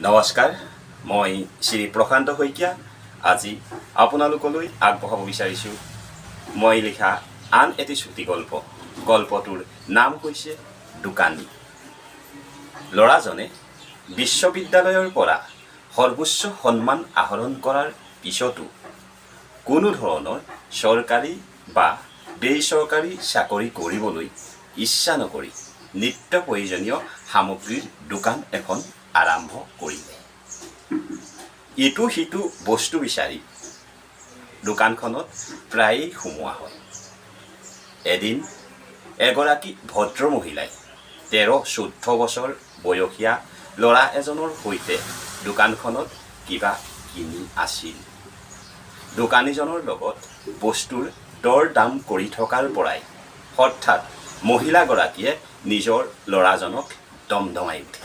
নমস্কাৰ, মই শ্ৰী প্ৰশান্ত শইকীয়া। আজি আপোনালোকলৈ আগবঢ়াব বিচাৰিছোঁ মই লিখা আন এটি চুটি গল্প। গল্পটোৰ নাম হৈছে দোকানী। ল'ৰাজনে বিশ্ববিদ্যালয়ৰ পৰা সৰ্বোচ্চ সন্মান আহৰণ কৰাৰ পিছতো কোনো ধৰণৰ চৰকাৰী বা বেচৰকাৰী চাকৰি কৰিবলৈ ইচ্ছা নকৰি নিত্য প্ৰয়োজনীয় সামগ্ৰীৰ দোকান এখন আৰম্ভ কৰিলে। ইটো সিটো বস্তু বিচাৰি দোকানখনত প্ৰায়েই সোমোৱা হয়। এদিন এগৰাকী ভদ্ৰ মহিলাই 13-14 বছৰ বয়সীয়া ল'ৰা এজনৰ সৈতে দোকানখনত কিবা কিনি আছিল। দোকানীজনৰ লগত বস্তুৰ দৰ দাম কৰি থকাৰ পৰাই হঠাৎ মহিলাগৰাকীয়ে নিজৰ ল'ৰাজনক দমদমাই উঠে।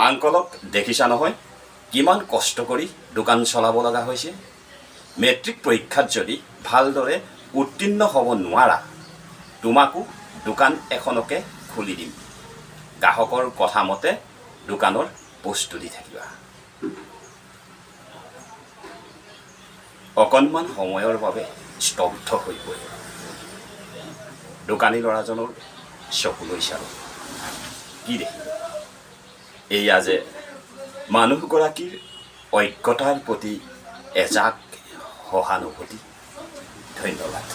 আংকলক দেখিছা নহয়, কিমান কষ্ট কৰি দোকান চলাব লগা হৈছে। মেট্ৰিক পৰীক্ষাত যদি ভালদৰে উত্তীৰ্ণ হ'ব নোৱাৰা, তোমাকো দোকান এখনকে খুলি দিম। গ্ৰাহকৰ কথা মতে দোকানৰ বস্তু দি থাকিবা। অকণমান সময়ৰ বাবে স্তব্ধ হৈ পৰে। দোকানী ল'ৰাজনৰ চকুলৈ চালোঁ। কি দেখিব? এয়া যে মানুহগৰাকীৰ অজ্ঞতাৰ প্ৰতি এজাক সহানুভূতি। ধন্যবাদ।